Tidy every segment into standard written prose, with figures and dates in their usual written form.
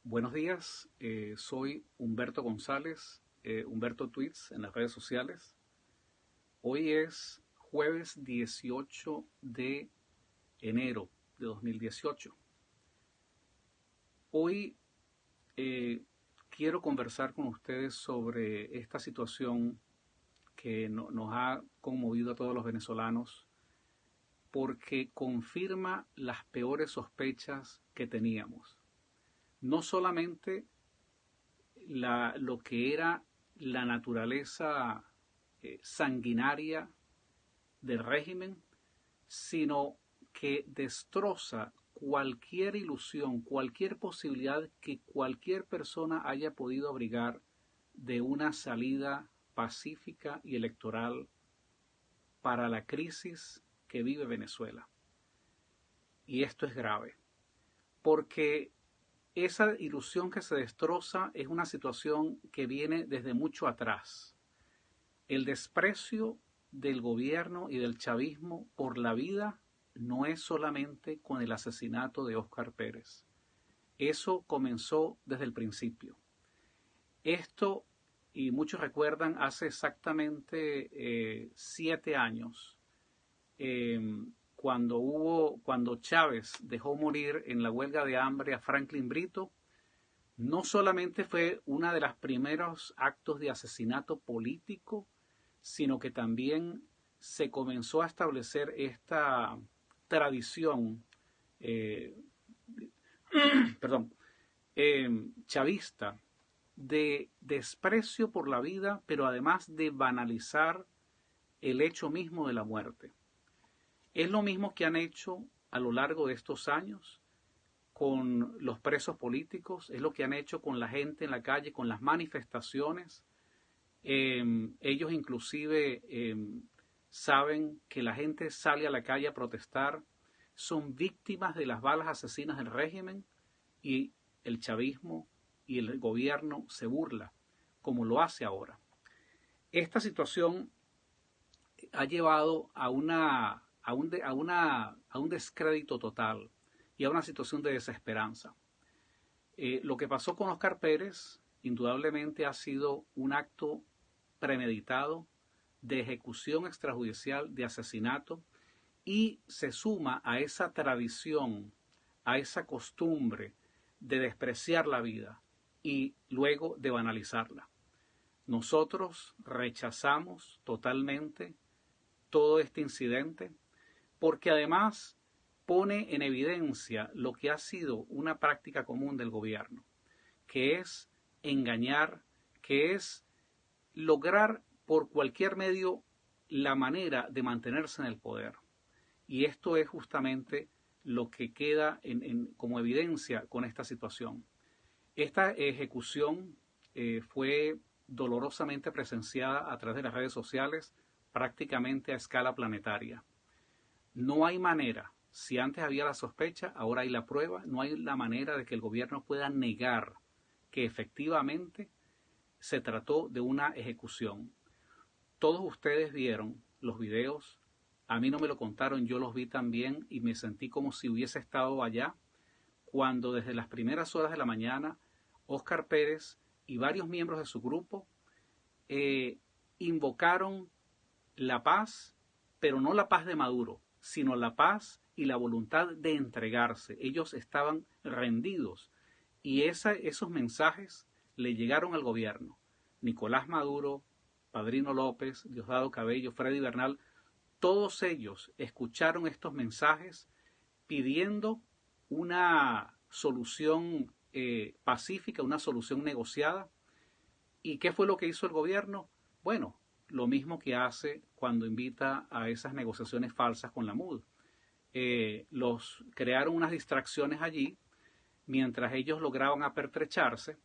Buenos días, soy Humberto González, Humberto Tweets en las redes sociales. Hoy es jueves 18 de enero de 2018. Hoy quiero conversar con ustedes sobre esta situación que nos ha conmovido a todos los venezolanos porque confirma las peores sospechas que teníamos. No solamente lo que era la naturaleza sanguinaria del régimen, sino que destroza cualquier ilusión, cualquier posibilidad que cualquier persona haya podido abrigar de una salida pacífica y electoral para la crisis que vive Venezuela. Y esto es grave, porque esa ilusión que se destroza es una situación que viene desde mucho atrás. El desprecio del gobierno y del chavismo por la vida no es solamente con el asesinato de Óscar Pérez. Eso comenzó desde el principio. Esto, y muchos recuerdan, hace exactamente 7 años, cuando Chávez dejó morir en la huelga de hambre a Franklin Brito. No solamente fue uno de los primeros actos de asesinato político, sino que también se comenzó a establecer esta tradición eh, chavista de desprecio por la vida, pero además de banalizar el hecho mismo de la muerte. Es lo mismo que han hecho a lo largo de estos años con los presos políticos, es lo que han hecho con la gente en la calle, con las manifestaciones. Ellos inclusive saben que la gente sale a la calle a protestar, son víctimas de las balas asesinas del régimen y el chavismo y el gobierno se burla, como lo hace ahora. Esta situación ha llevado a un descrédito total y a una situación de desesperanza. Lo que pasó con Óscar Pérez indudablemente ha sido un acto premeditado de ejecución extrajudicial, de asesinato, y se suma a esa tradición, a esa costumbre de despreciar la vida y luego de banalizarla. Nosotros rechazamos totalmente todo este incidente porque además pone en evidencia lo que ha sido una práctica común del gobierno, que es engañar, que es lograr por cualquier medio la manera de mantenerse en el poder. Y esto es justamente lo que queda como evidencia con esta situación. Esta ejecución fue dolorosamente presenciada a través de las redes sociales prácticamente a escala planetaria. No hay manera, si antes había la sospecha, ahora hay la prueba, no hay la manera de que el gobierno pueda negar que efectivamente se trató de una ejecución. Todos ustedes vieron los videos, a mí no me lo contaron, yo los vi también y me sentí como si hubiese estado allá, cuando desde las primeras horas de la mañana, Óscar Pérez y varios miembros de su grupo invocaron la paz, pero no la paz de Maduro, sino la paz y la voluntad de entregarse. Ellos estaban rendidos y esos mensajes le llegaron al gobierno. Nicolás Maduro, Padrino López, Diosdado Cabello, Freddy Bernal, todos ellos escucharon estos mensajes pidiendo una solución pacífica, una solución negociada. ¿Y qué fue lo que hizo el gobierno? Bueno, lo mismo que hace cuando invita a esas negociaciones falsas con la MUD. Los crearon unas distracciones allí mientras ellos lograban apertrecharse,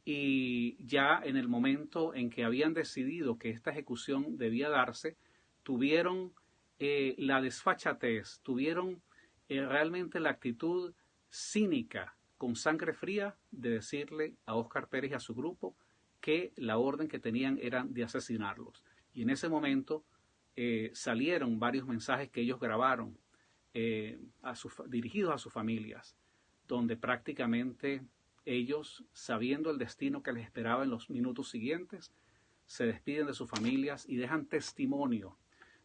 y ya en el momento en que habían decidido que esta ejecución debía darse, tuvieron la desfachatez, tuvieron realmente la actitud cínica, con sangre fría, de decirle a Óscar Pérez y a su grupo que la orden que tenían era de asesinarlos. Y en ese momento salieron varios mensajes que ellos grabaron dirigidos a sus familias, donde prácticamente ellos, sabiendo el destino que les esperaba en los minutos siguientes, se despiden de sus familias y dejan testimonio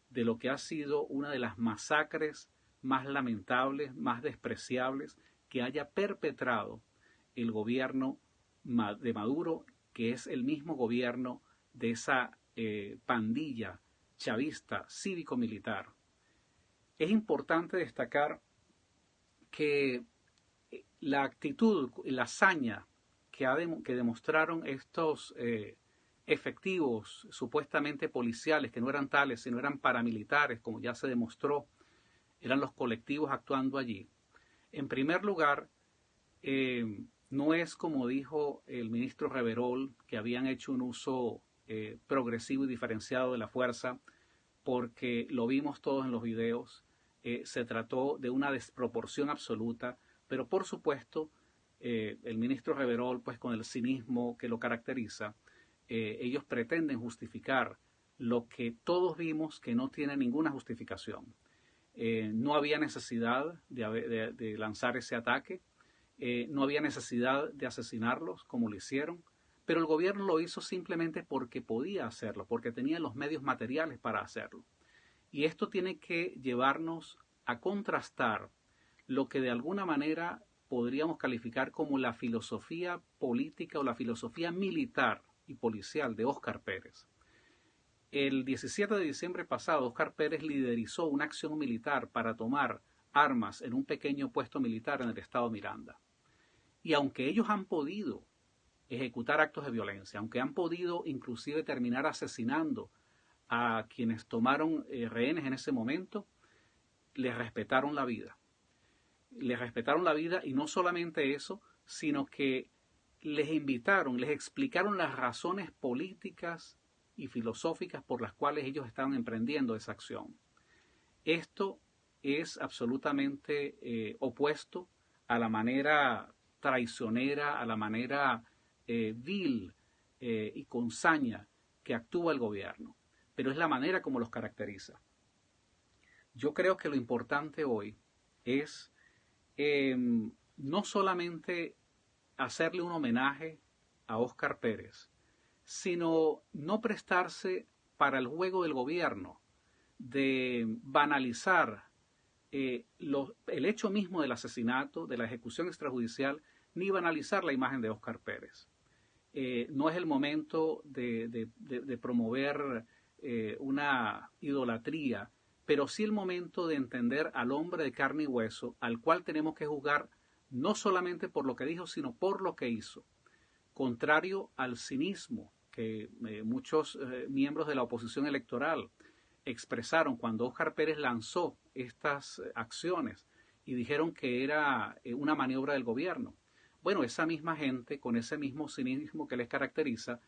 de lo que ha sido una de las masacres más lamentables, más despreciables que haya perpetrado el gobierno de Maduro, que es el mismo gobierno de esa pandilla chavista cívico-militar. Es importante destacar que la actitud, la hazaña que demostraron estos efectivos supuestamente policiales, que no eran tales, sino eran paramilitares, como ya se demostró, eran los colectivos actuando allí. En primer lugar, no es como dijo el ministro Reverol, que habían hecho un uso progresivo y diferenciado de la fuerza, porque lo vimos todos en los videos. Se trató de una desproporción absoluta, pero por supuesto el ministro Reverol, pues con el cinismo que lo caracteriza, ellos pretenden justificar lo que todos vimos que no tiene ninguna justificación. No había necesidad de lanzar ese ataque, no había necesidad de asesinarlos como lo hicieron, pero el gobierno lo hizo simplemente porque podía hacerlo, porque tenía los medios materiales para hacerlo. Y esto tiene que llevarnos a contrastar lo que de alguna manera podríamos calificar como la filosofía política o la filosofía militar y policial de Óscar Pérez. El 17 de diciembre pasado, Óscar Pérez liderizó una acción militar para tomar armas en un pequeño puesto militar en el estado Miranda. Y aunque ellos han podido ejecutar actos de violencia, aunque han podido inclusive terminar asesinando a quienes tomaron rehenes en ese momento, les respetaron la vida. Les respetaron la vida, y no solamente eso, sino que les invitaron, les explicaron las razones políticas y filosóficas por las cuales ellos estaban emprendiendo esa acción. Esto es absolutamente opuesto a la manera traicionera, a la manera vil y con saña que actúa el gobierno, pero es la manera como los caracteriza. Yo creo que lo importante hoy es no solamente hacerle un homenaje a Óscar Pérez, sino no prestarse para el juego del gobierno de banalizar el hecho mismo del asesinato, de la ejecución extrajudicial, ni banalizar la imagen de Óscar Pérez. No es el momento de promover una idolatría, pero sí el momento de entender al hombre de carne y hueso, al cual tenemos que juzgar no solamente por lo que dijo, sino por lo que hizo. Contrario al cinismo que muchos miembros de la oposición electoral expresaron cuando Óscar Pérez lanzó estas acciones y dijeron que era una maniobra del gobierno. Bueno, esa misma gente, con ese mismo cinismo que les caracteriza,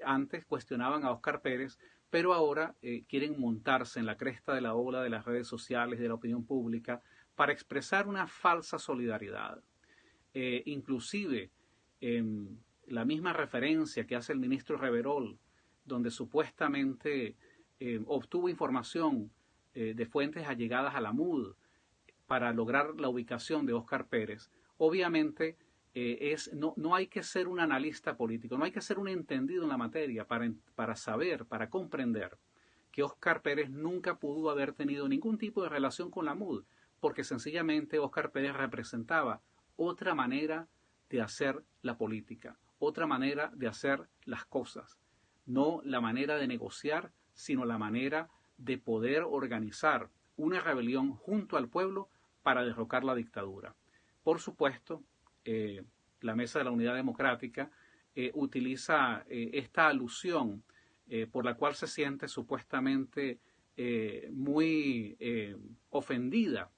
antes cuestionaban a Óscar Pérez, pero ahora quieren montarse en la cresta de la ola de las redes sociales, de la opinión pública, para expresar una falsa solidaridad. Inclusive, la misma referencia que hace el ministro Reverol, donde supuestamente obtuvo información de fuentes allegadas a la MUD para lograr la ubicación de Óscar Pérez, obviamente no hay que ser un analista político, no hay que ser un entendido en la materia para saber, para comprender que Óscar Pérez nunca pudo haber tenido ningún tipo de relación con la MUD, porque sencillamente Óscar Pérez representaba otra manera de hacer la política, otra manera de hacer las cosas, no la manera de negociar, sino la manera de poder organizar una rebelión junto al pueblo para derrocar la dictadura. Por supuesto, la Mesa de la Unidad Democrática utiliza esta alusión por la cual se siente supuestamente muy ofendida,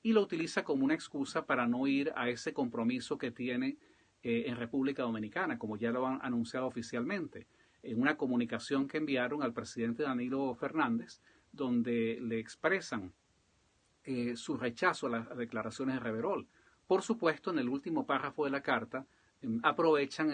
y lo utiliza como una excusa para no ir a ese compromiso que tiene en República Dominicana, como ya lo han anunciado oficialmente, en una comunicación que enviaron al presidente Danilo Fernández, donde le expresan su rechazo a las declaraciones de Reverol. Por supuesto, en el último párrafo de la carta, aprovechan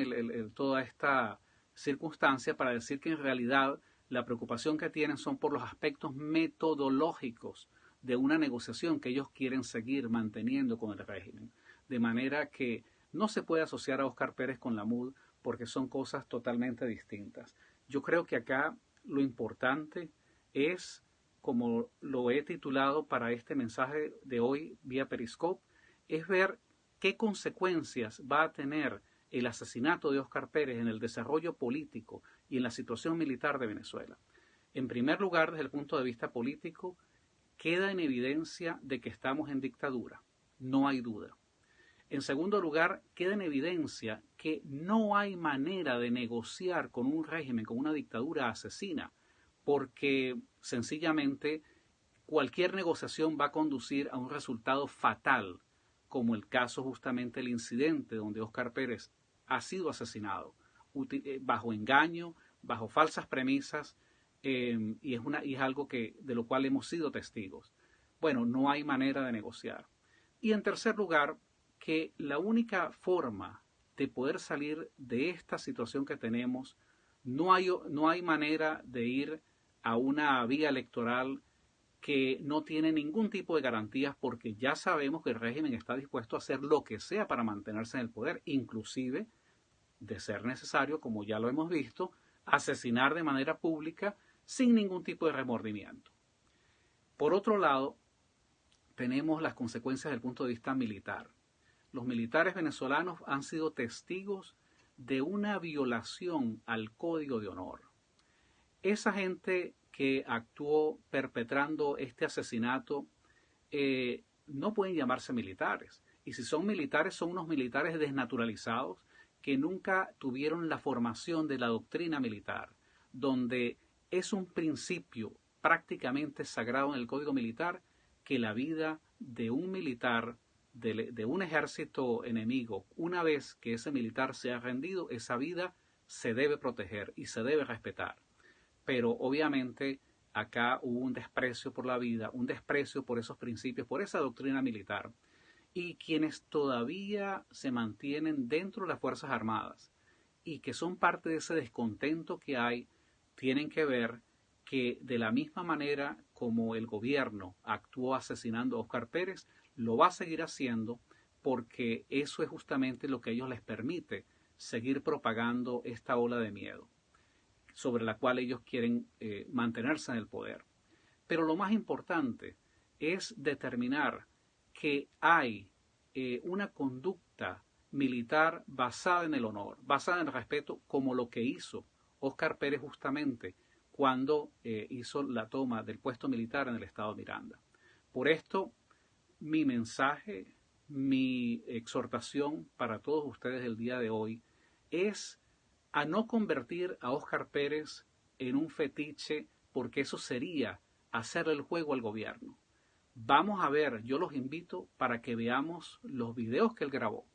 toda esta circunstancia para decir que en realidad la preocupación que tienen son por los aspectos metodológicos de una negociación que ellos quieren seguir manteniendo con el régimen. De manera que No se puede asociar a Óscar Pérez con la MUD porque son cosas totalmente distintas. Yo creo que acá lo importante es, como lo he titulado para este mensaje de hoy vía Periscope, es ver qué consecuencias va a tener el asesinato de Óscar Pérez en el desarrollo político y en la situación militar de Venezuela. En primer lugar, desde el punto de vista político, queda en evidencia de que estamos en dictadura, no hay duda. En segundo lugar, queda en evidencia que no hay manera de negociar con un régimen, con una dictadura asesina, porque sencillamente cualquier negociación va a conducir a un resultado fatal, como el caso justamente el incidente donde Óscar Pérez ha sido asesinado, bajo engaño, bajo falsas premisas, y es algo de lo cual hemos sido testigos. Bueno, no hay manera de negociar. Y en tercer lugar, que la única forma de poder salir de esta situación que tenemos, no hay manera de ir a una vía electoral que no tiene ningún tipo de garantías, porque ya sabemos que el régimen está dispuesto a hacer lo que sea para mantenerse en el poder, inclusive, de ser necesario, como ya lo hemos visto, asesinar de manera pública sin ningún tipo de remordimiento. Por otro lado, tenemos las consecuencias desde el punto de vista militar. Los militares venezolanos han sido testigos de una violación al Código de Honor. Esa gente que actuó perpetrando este asesinato no pueden llamarse militares. Y si son militares, son unos militares desnaturalizados que nunca tuvieron la formación de la doctrina militar, donde es un principio prácticamente sagrado en el Código Militar que la vida de un militar, de un ejército enemigo, una vez que ese militar se ha rendido, esa vida se debe proteger y se debe respetar. Pero obviamente acá hubo un desprecio por la vida, un desprecio por esos principios, por esa doctrina militar. Y quienes todavía se mantienen dentro de las Fuerzas Armadas y que son parte de ese descontento que hay, tienen que ver que de la misma manera como el gobierno actuó asesinando a Óscar Pérez, lo va a seguir haciendo, porque eso es justamente lo que a ellos les permite seguir propagando esta ola de miedo sobre la cual ellos quieren mantenerse en el poder. Pero lo más importante es determinar que hay una conducta militar basada en el honor, basada en el respeto, como lo que hizo Óscar Pérez justamente cuando hizo la toma del puesto militar en el estado Miranda. Por esto, mi mensaje, mi exhortación para todos ustedes el día de hoy es a no convertir a Óscar Pérez en un fetiche, porque eso sería hacerle el juego al gobierno. Vamos a ver, yo los invito para que veamos los videos que él grabó.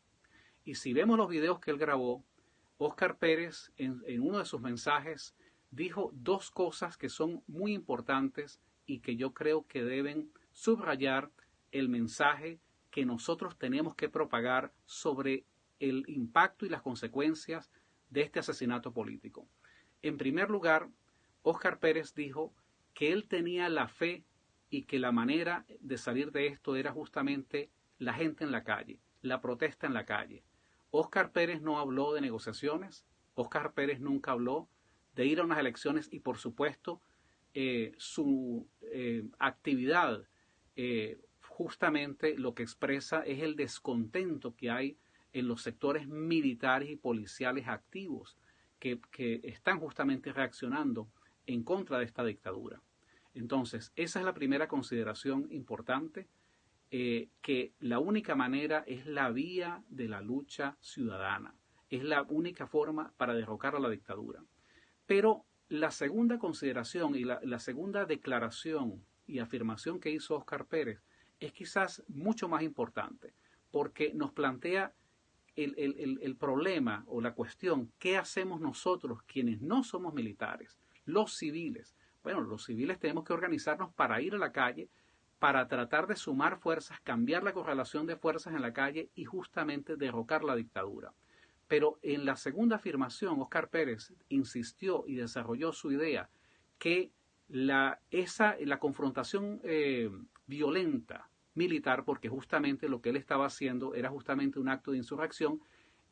Y si vemos los videos que él grabó, Óscar Pérez en uno de sus mensajes dijo dos cosas que son muy importantes y que yo creo que deben subrayar el mensaje que nosotros tenemos que propagar sobre el impacto y las consecuencias de este asesinato político. En primer lugar, Óscar Pérez dijo que él tenía la fe y que la manera de salir de esto era justamente la gente en la calle, la protesta en la calle. Óscar Pérez no habló de negociaciones, Óscar Pérez nunca habló de ir a unas elecciones y, por supuesto, su actividad justamente lo que expresa es el descontento que hay en los sectores militares y policiales activos que están justamente reaccionando en contra de esta dictadura. Entonces, esa es la primera consideración importante, que la única manera es la vía de la lucha ciudadana. Es la única forma para derrocar a la dictadura. Pero la segunda consideración y la segunda declaración y afirmación que hizo Óscar Pérez es quizás mucho más importante, porque nos plantea el problema o la cuestión: ¿qué hacemos nosotros quienes no somos militares, los civiles? Bueno, los civiles tenemos que organizarnos para ir a la calle, para tratar de sumar fuerzas, cambiar la correlación de fuerzas en la calle y justamente derrocar la dictadura. Pero en la segunda afirmación, Óscar Pérez insistió y desarrolló su idea que la confrontación violenta militar, porque justamente lo que él estaba haciendo era justamente un acto de insurrección.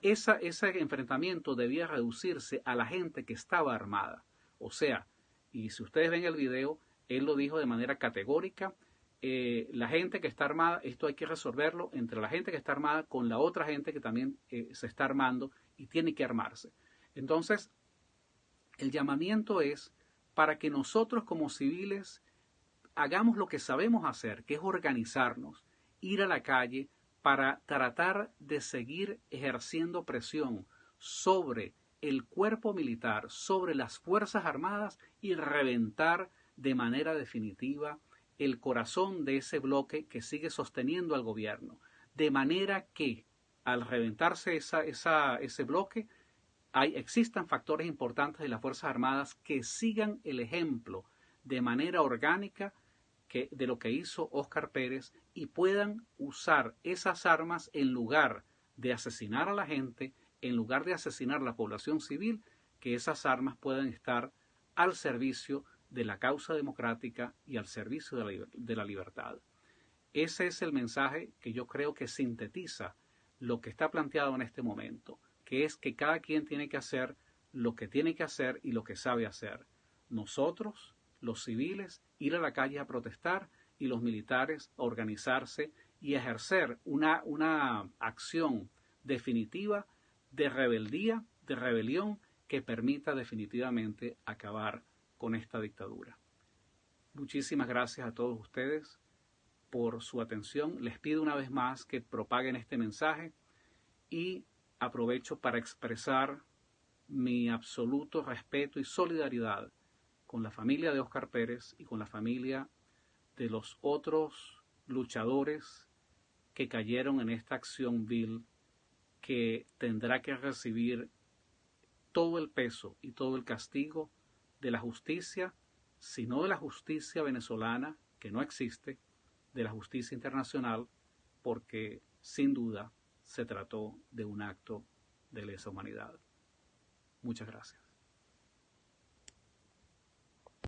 Ese enfrentamiento debía reducirse a la gente que estaba armada. O sea, y si ustedes ven el video, él lo dijo de manera categórica, la gente que está armada, esto hay que resolverlo entre la gente que está armada con la otra gente que también se está armando y tiene que armarse. Entonces, el llamamiento es para que nosotros como civiles hagamos lo que sabemos hacer, que es organizarnos, ir a la calle para tratar de seguir ejerciendo presión sobre el cuerpo militar, sobre las Fuerzas Armadas y reventar de manera definitiva el corazón de ese bloque que sigue sosteniendo al gobierno. De manera que al reventarse ese bloque, existan factores importantes de las Fuerzas Armadas que sigan el ejemplo de manera orgánica de lo que hizo Óscar Pérez y puedan usar esas armas en lugar de asesinar a la gente, en lugar de asesinar a la población civil, que esas armas puedan estar al servicio de la causa democrática y al servicio de la libertad. Ese es el mensaje que yo creo que sintetiza lo que está planteado en este momento, que es que cada quien tiene que hacer lo que tiene que hacer y lo que sabe hacer. Nosotros, los civiles, ir a la calle a protestar y los militares a organizarse y ejercer una acción definitiva de rebeldía, de rebelión que permita definitivamente acabar con esta dictadura. Muchísimas gracias a todos ustedes por su atención. Les pido una vez más que propaguen este mensaje y aprovecho para expresar mi absoluto respeto y solidaridad con la familia de Óscar Pérez y con la familia de los otros luchadores que cayeron en esta acción vil, que tendrá que recibir todo el peso y todo el castigo de la justicia, si no de la justicia venezolana, que no existe, de la justicia internacional, porque sin duda se trató de un acto de lesa humanidad. Muchas gracias.